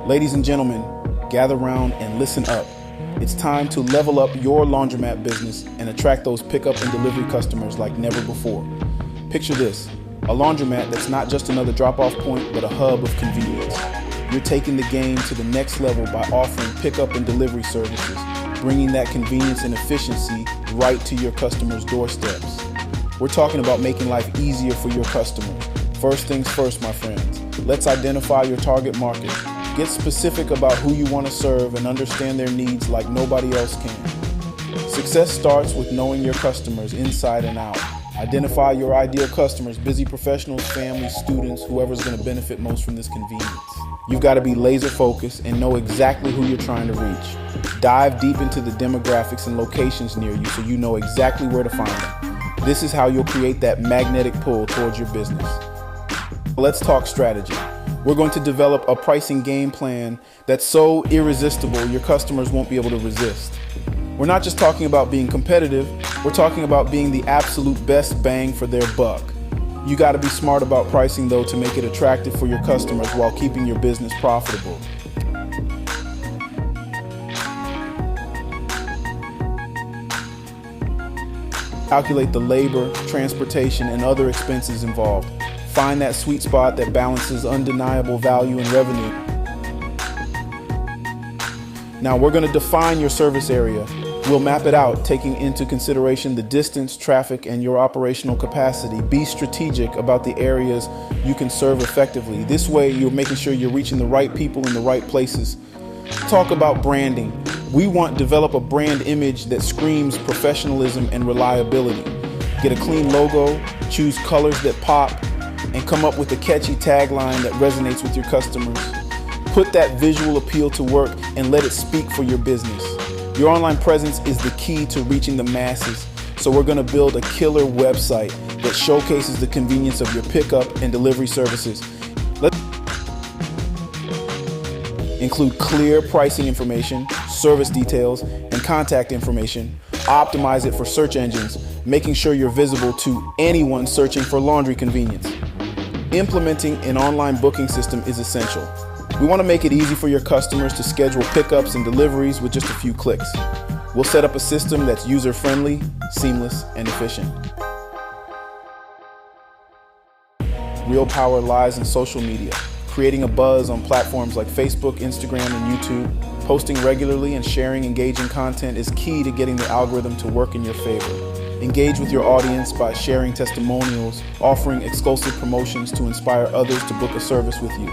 Ladies and gentlemen, gather round and listen up. It's time to level up your laundromat business and attract those pickup and delivery customers like never before. Picture this, a laundromat that's not just another drop-off point, but a hub of convenience. You're taking the game to the next level by offering pickup and delivery services, bringing that convenience and efficiency right to your customers' doorsteps. We're talking about making life easier for your customers. First things first, my friends. Let's identify your target market. Get specific about who you want to serve and understand their needs like nobody else can. Success starts with knowing your customers inside and out. Identify your ideal customers, busy professionals, families, students, whoever's going to benefit most from this convenience. You've got to be laser focused and know exactly who you're trying to reach. Dive deep into the demographics and locations near you so you know exactly where to find them. This is how you'll create that magnetic pull towards your business. Let's talk strategy. We're going to develop a pricing game plan that's so irresistible your customers won't be able to resist. We're not just talking about being competitive, we're talking about being the absolute best bang for their buck. You got to be smart about pricing though to make it attractive for your customers while keeping your business profitable. Calculate the labor, transportation, and other expenses involved. Find that sweet spot that balances undeniable value and revenue. Now we're going to define your service area. We'll map it out, taking into consideration the distance, traffic, and your operational capacity. Be strategic about the areas you can serve effectively. This way, you're making sure you're reaching the right people in the right places. Talk about branding. We want to develop a brand image that screams professionalism and reliability. Get a clean logo, choose colors that pop, and come up with a catchy tagline that resonates with your customers. Put that visual appeal to work and let it speak for your business. Your online presence is the key to reaching the masses, so we're going to build a killer website that showcases the convenience of your pickup and delivery services. Let's include clear pricing information, service details, and contact information. Optimize it for search engines, making sure you're visible to anyone searching for laundry convenience. Implementing an online booking system is essential. We want to make it easy for your customers to schedule pickups and deliveries with just a few clicks. We'll set up a system that's user-friendly, seamless, and efficient. Real power lies in social media. Creating a buzz on platforms like Facebook, Instagram, and YouTube, posting regularly and sharing engaging content is key to getting the algorithm to work in your favor. Engage with your audience by sharing testimonials, offering exclusive promotions to inspire others to book a service with you.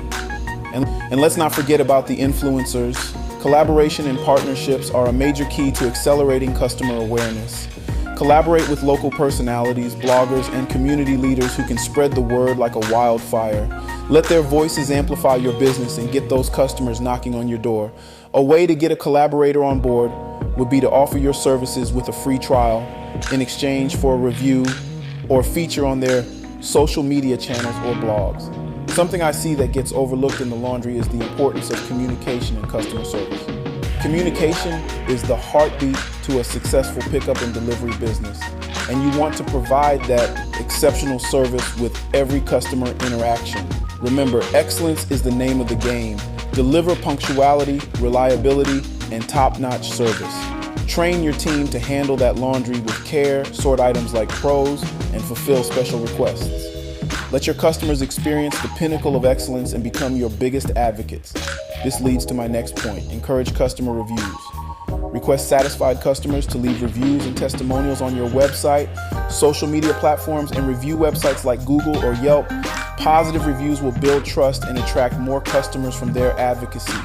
And let's not forget about the influencers. Collaboration and partnerships are a major key to accelerating customer awareness. Collaborate with local personalities, bloggers, and community leaders who can spread the word like a wildfire. Let their voices amplify your business and get those customers knocking on your door. A way to get a collaborator on board would be to offer your services with a free trial in exchange for a review or feature on their social media channels or blogs. Something I see that gets overlooked in the laundry is the importance of communication and customer service. Communication is the heartbeat to a successful pickup and delivery business, and you want to provide that exceptional service with every customer interaction. Remember, excellence is the name of the game. Deliver punctuality, reliability, and top-notch service. Train your team to handle that laundry with care, sort items like pros, and fulfill special requests. Let your customers experience the pinnacle of excellence and become your biggest advocates. This leads to my next point. Encourage customer reviews. Request satisfied customers to leave reviews and testimonials on your website, social media platforms, and review websites like Google or Yelp. Positive reviews will build trust and attract more customers from their advocacy.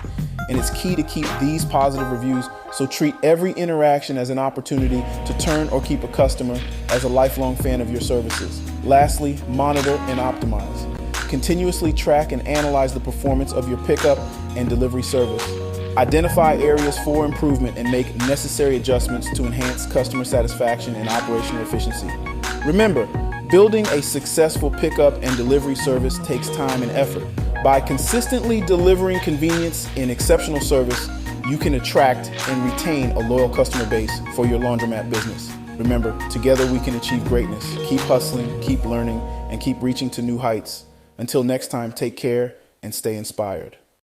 And it's key to keep these positive reviews, so treat every interaction as an opportunity to turn or keep a customer as a lifelong fan of your services. Lastly, monitor and optimize. Continuously track and analyze the performance of your pickup and delivery service. Identify areas for improvement and make necessary adjustments to enhance customer satisfaction and operational efficiency. Remember, building a successful pickup and delivery service takes time and effort. By consistently delivering convenience and exceptional service, you can attract and retain a loyal customer base for your laundromat business. Remember, together we can achieve greatness. Keep hustling, keep learning, and keep reaching to new heights. Until next time, take care and stay inspired.